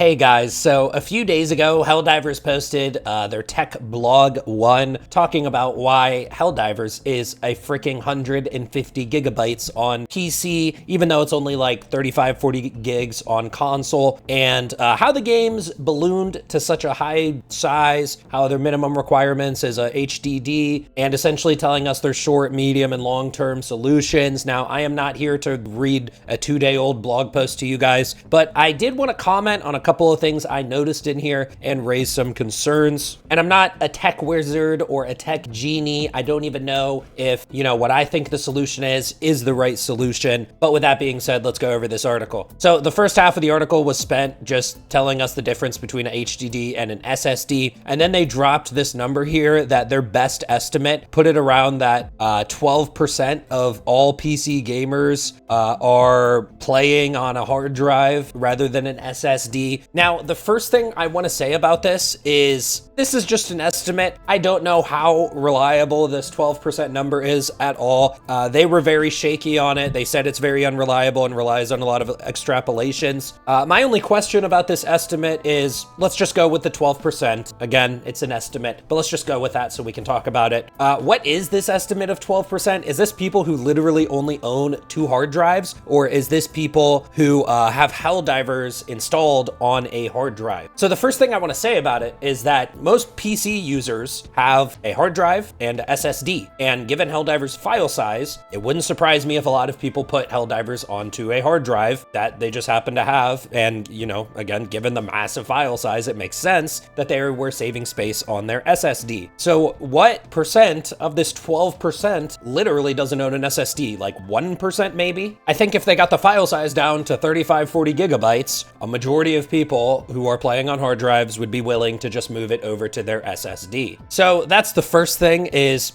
Hey guys, so a few days ago, Helldivers posted their tech blog 1 talking about why Helldivers is a freaking 150 gigabytes on PC, even though it's only like 35, 40 gigs on console, and how the game's ballooned to such a high size, how their minimum requirements is a HDD, and essentially telling us their short, medium, and long-term solutions. Now, I am not here to read a 2-day-old blog post to you guys, but I did want to comment on a couple of things I noticed in here and raise some concerns. And I'm not a tech wizard or a tech genie. I don't even know if, what I think the solution is the right solution. But with that being said, let's go over this article. So the first half of the article was spent just telling us the difference between an HDD and an SSD. And then they dropped this number here that their best estimate put it around that 12% of all PC gamers are playing on a hard drive rather than an SSD. Now, the first thing I want to say about this is just an estimate. I don't know how reliable this 12% number is at all. They were very shaky on it. They said it's very unreliable and relies on a lot of extrapolations. My only question about this estimate is, let's just go with the 12%. Again, it's an estimate, but let's just go with that so we can talk about it. What is this estimate of 12%? Is this people who literally only own 2 hard drives? Or is this people who have Helldivers installed on a hard drive? So the first thing I want to say about it is that most PC users have a hard drive and a SSD. And given Helldivers' file size, it wouldn't surprise me if a lot of people put Helldivers onto a hard drive that they just happen to have. And, again, given the massive file size, it makes sense that they were saving space on their SSD. So what percent of this 12% literally doesn't own an SSD? Like 1% maybe? I think if they got the file size down to 35, 40 gigabytes, a majority of people who are playing on hard drives would be willing to just move it over to their SSD. So that's the first thing is,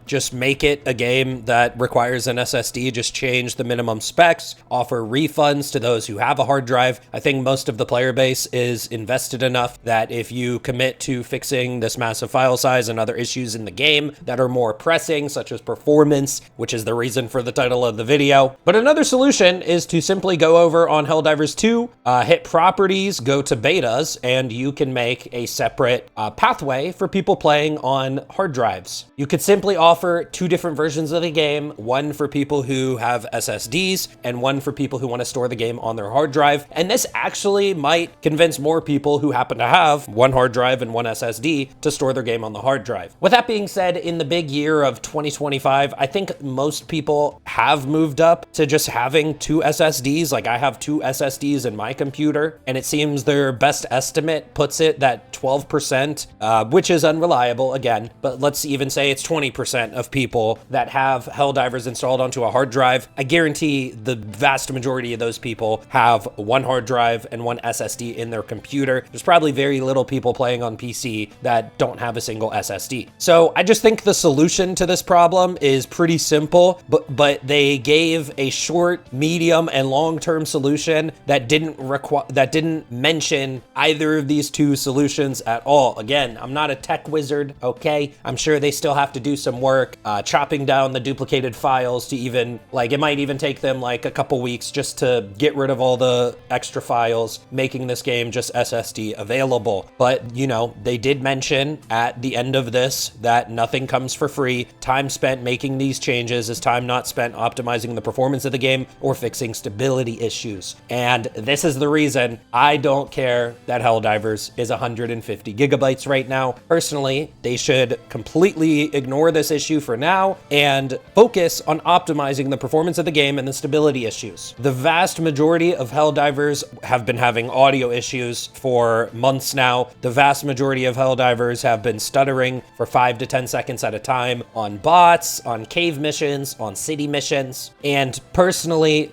just make it a game that requires an SSD, just change the minimum specs, offer refunds to those who have a hard drive. I think most of the player base is invested enough that if you commit to fixing this massive file size and other issues in the game that are more pressing, such as performance, which is the reason for the title of the video. But another solution is to simply go over on Helldivers 2, hit properties, go to betas, and you can make a separate pathway for people playing on hard drives. You could simply offer 2 different versions of the game, one for people who have SSDs and one for people who want to store the game on their hard drive. And this actually might convince more people who happen to have 1 hard drive and 1 SSD to store their game on the hard drive. With that being said, in the big year of 2025, I think most people have moved up to just having 2 SSDs. Like I have 2 SSDs in my computer, and it seems their best estimate puts it that 12%, which is unreliable again, but let's even say it's 20% of people that have Helldivers installed onto a hard drive. I guarantee the vast majority of those people have 1 hard drive and 1 SSD in their computer. There's probably very little people playing on PC that don't have a single SSD. So I just think the solution to this problem is pretty simple, but they gave a short, medium, and long-term solution that didn't mention either of these 2 solutions at all. Again, I'm not a tech wizard, okay? I'm sure they still have to do some work chopping down the duplicated files to even, it might even take them like a couple weeks just to get rid of all the extra files, making this game just SSD available. But, they did mention at the end of this that nothing comes for free. Time spent making these changes is time not spent optimizing the performance of the game or fixing stability issues. And this is the reason I don't care that Helldivers is 150 gigabytes right now. Personally, they should completely ignore this issue for now and focus on optimizing the performance of the game and the stability issues. The vast majority of Helldivers have been having audio issues for months now. The vast majority of Helldivers have been stuttering for 5 to 10 seconds at a time on bots, on cave missions, on city missions. And personally,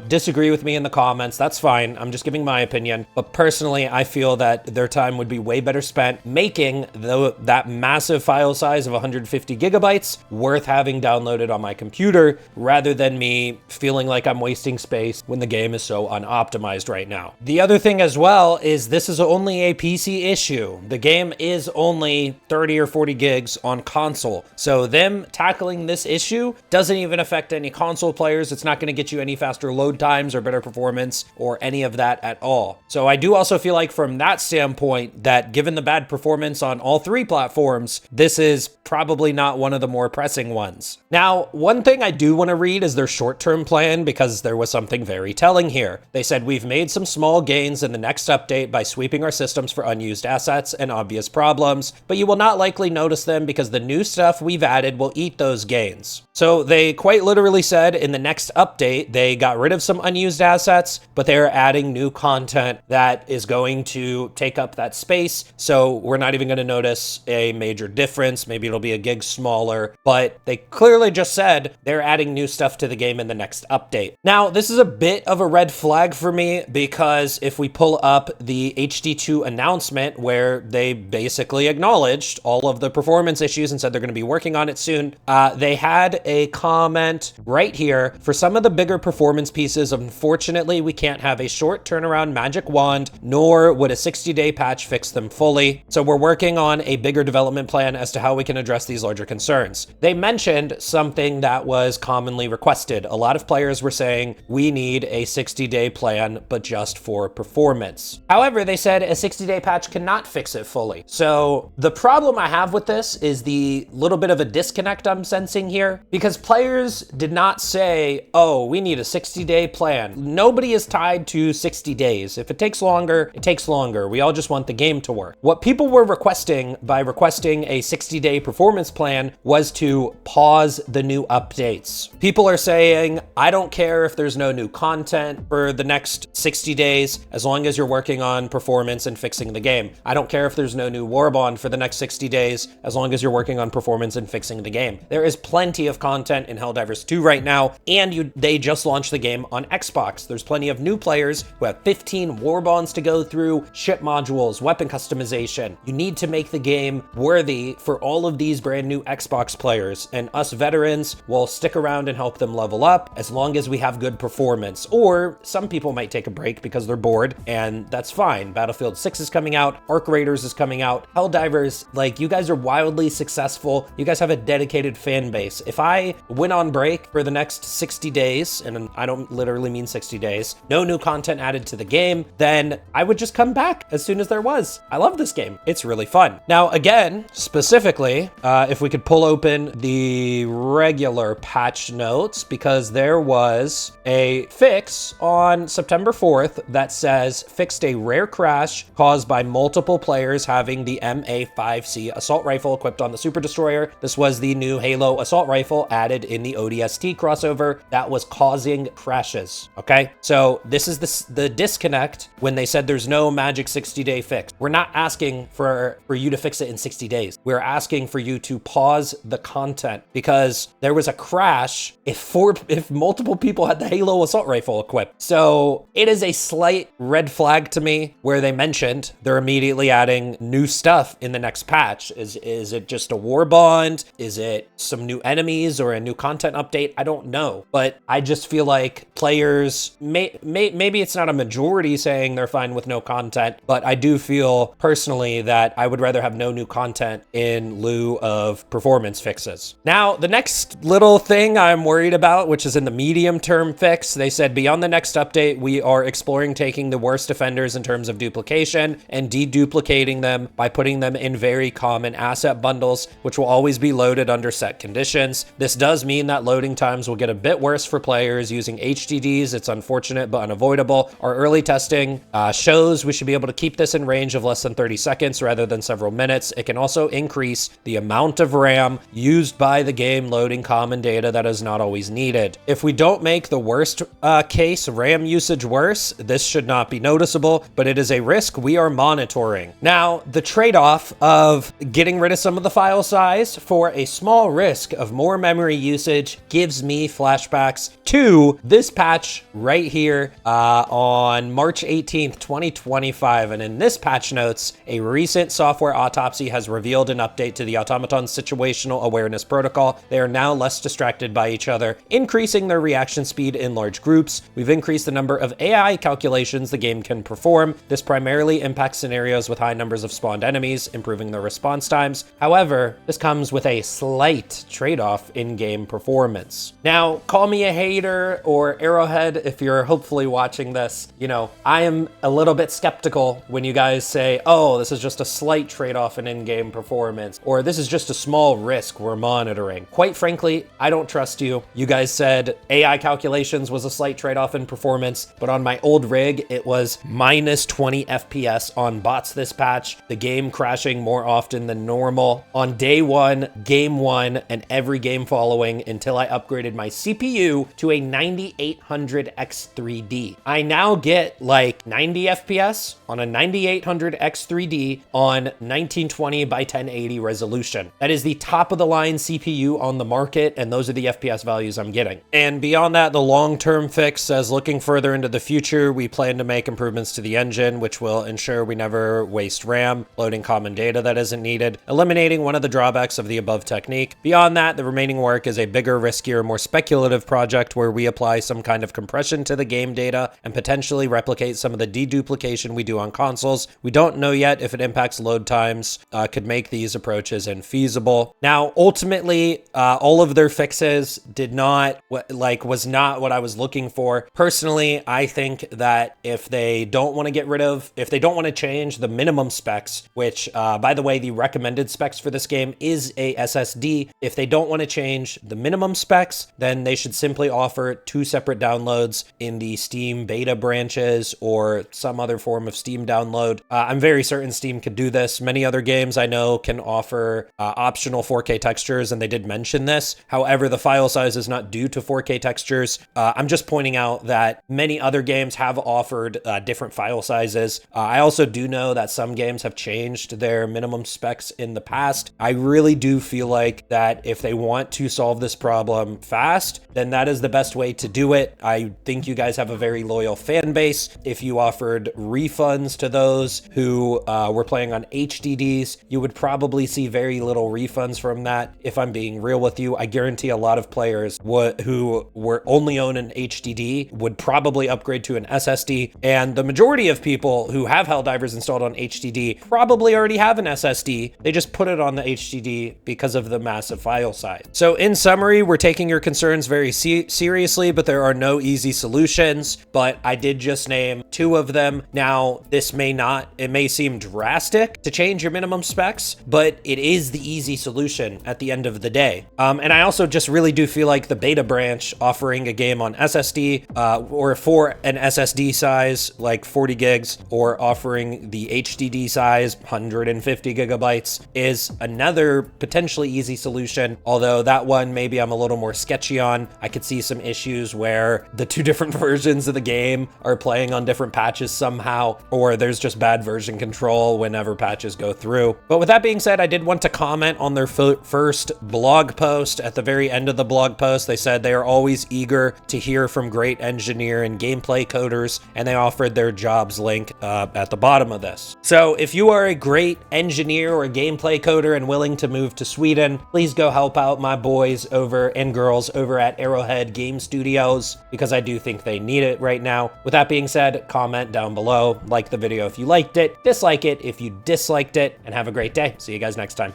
disagree with me in the comments. That's fine. I'm just giving my opinion. But personally, I feel that their time would be way better spent making that massive file size of 150 gigabytes worth having downloaded on my computer rather than me feeling like I'm wasting space when the game is so unoptimized right now. The other thing as well is this is only a PC issue. The game is only 30 or 40 gigs on console. So them tackling this issue doesn't even affect any console players. It's not going to get you any faster load times or better performance or any of that at all. So I do also feel like from that standpoint that given the bad performance on all 3 platforms, this is probably not one of the more pressing ones. Now, one thing I do want to read is their short-term plan because there was something very telling here. They said, we've made some small gains in the next update by sweeping our systems for unused assets and obvious problems, but you will not likely notice them because the new stuff we've added will eat those gains. So they quite literally said in the next update, they got rid of some unused assets, but they're adding new content that is going to take up that space. So we're not even going to notice a major difference. Maybe it'll be a gig smaller, but they clearly just said they're adding new stuff to the game in the next update. Now, this is a bit of a red flag for me because if we pull up the HD2 announcement where they basically acknowledged all of the performance issues and said they're going to be working on it soon, they had a comment right here. For some of the bigger performance pieces, unfortunately, we can't have a short turnaround magic wand, nor would a 60-day patch fix them fully. So we're working on a bigger development plan as to how we can address these larger concerns. They mentioned something that was commonly requested. A lot of players were saying, we need a 60-day plan, but just for performance. However, they said a 60-day patch cannot fix it fully. So the problem I have with this is the little bit of a disconnect I'm sensing here, because players did not say, oh, we need a 60-day plan. Nobody is tied to 60 days. If it takes longer, it takes longer. We all just want the game to work. What people were requesting by requesting a 60-day performance plan was to pause the new updates. People are saying, I don't care if there's no new content for the next 60 days, as long as you're working on performance and fixing the game. I don't care if there's no new Warbond for the next 60 days, as long as you're working on performance and fixing the game. There is plenty of content in Helldivers 2 right now, and they just launched the game on Xbox. There's plenty of new players who have 15 Warbonds to go through, ship modules, weapon customization. You need to make the game worthy for all of these brand new Xbox players, and us veterans will stick around and help them level up as long as we have good performance. Or some people might take a break because they're bored, and that's fine. Battlefield 6 is coming out, Arc Raiders is coming out, Helldivers, like, you guys are wildly successful. You guys have a dedicated fan base. If I went on break for the next 60 days, and I don't literally mean 60 days, no new content added to the game, then I would just come back as soon as there was. I love this game. It's really fun. Now, again, specifically, if we could pull open the regular patch notes, because there was a fix on September 4th that says fixed a rare crash caused by multiple players having the MA5C assault rifle equipped on the Super Destroyer. This was the new Halo assault rifle added in the ODST crossover that was causing crashes. Okay, so this is the disconnect when they said there's no magic 60-day fix. We're not asking for you to fix it in 60 days. We're asking for you to pause the content because there was a crash if multiple people had the Halo assault rifle equipped. So it is a slight red flag to me where they mentioned they're immediately adding new stuff in the next patch. Is it just a war bond? Is it some new enemies or a new content update? I don't know, but I just feel like players maybe it's not a majority saying they're fine with no content, but I do feel personally that I would rather have no new content in lieu of performance fixes. Now, the next little thing I'm worried about, which is in the medium term fix, they said beyond the next update, we are exploring taking the worst offenders in terms of duplication and deduplicating them by putting them in very common asset bundles, which will always be loaded under set conditions. This does mean that loading times will get a bit worse for players using HDDs. It's unfortunate but unavoidable. Our early testing shows we should be able to keep this in range of less than 30 seconds rather than several minutes. It can also increase the amount of RAM used by the game loading common data that is not always needed. If we don't make the worst case RAM usage worse, this should not be noticeable, but it is a risk we are monitoring. Now, the trade-off of getting rid of some of the file size for a small risk of more memory usage gives me flashbacks to this patch right here on March 18th, 2025. And in this patch notes, a recent software autopsy has revealed an update to the automaton's situational awareness protocol. They are now less distracted by each other, increasing their reaction speed in large groups. We've increased the number of AI calculations the game can perform. This primarily impacts scenarios with high numbers of spawned enemies, improving their response times. However, this comes with a slight trade-off in game performance. Now, call me a hater or Arrowhead if you're hopefully watching this. You know, I am a little bit skeptical when you guys say, oh, this is just a slight trade-off in in-game performance, or this is just a small risk we're monitoring. Quite frankly, I don't trust you. You guys said AI calculations was a slight trade-off in performance, but on my old rig, it was minus 20 FPS on bots this patch, the game crashing more often than normal. On day one, game one, and every game following until I upgraded my CPU to a 9800 X3D. I now get like 90 FPS on a 9800 X3D on 1920 by 1080 resolution. That is the top of the line CPU on the market, and those are the FPS values I'm getting. And beyond that, the long-term fix says looking further into the future, we plan to make improvements to the engine, which will ensure we never waste RAM, loading common data that isn't needed, eliminating one of the drawbacks of the above technique. Beyond that, the remaining work is a bigger, riskier, more speculative project where we apply some kind of compression to the game data and potentially replicate some of the deduplication we do on consoles. We don't know yet if it impacts load times, could make these approaches infeasible. Now, ultimately, all of their fixes was not what I was looking for. Personally, I think that if they don't want to change the minimum specs, which, by the way, the recommended specs for this game is a SSD. If they don't want to change the minimum specs, then they should simply offer 2 separate downloads in the Steam beta branches or some other form of Steam download. I'm very certain Steam could do this. Many other games I know can offer optional 4K textures, and they did mention this. However, the file size is not due to 4K textures. I'm just pointing out that many other games have offered different file sizes. I also do know that some games have changed their minimum specs in the past. I really do feel like that if they want to solve this problem fast, then that is the best way to do it. I think you guys have a very loyal fan base. If you offered refunds to those who were playing on HDDs, you would probably see very little refunds from that. If I'm being real with you, I guarantee a lot of players who were only own an HDD would probably upgrade to an SSD, and the majority of people who have Helldivers installed on HDD probably already have an SSD. They just put it on the HDD because of the massive file size. So in summary, we're taking your concerns very seriously, but there are no easy solutions, but I did just name 2 of them. Now, it may seem drastic to change your minimum specs, but it is the easy solution at the end of the day. And I also just really do feel like the beta branch offering a game on SSD or for an SSD size like 40 gigs or offering the HDD size 150 gigabytes is another potentially easy solution, although that one maybe I'm a little more sketchy on. I could see some issues where the 2 different versions of the game are playing on different patches somehow, or there's just bad version control whenever patches go through. But with that being said, I did want to comment on their first blog post. At the very end of the blog post, they said they are always eager to hear from great engineer and gameplay coders, and they offered their jobs link at the bottom of this. So if you are a great engineer or a gameplay coder and willing to move to Sweden, please go help out my boys and girls over at Arrowhead Game Studios, because I do think they need it right now. With that being said, comment down below, like the video if you liked it, dislike it if you disliked it, and have a great day. See you guys next time.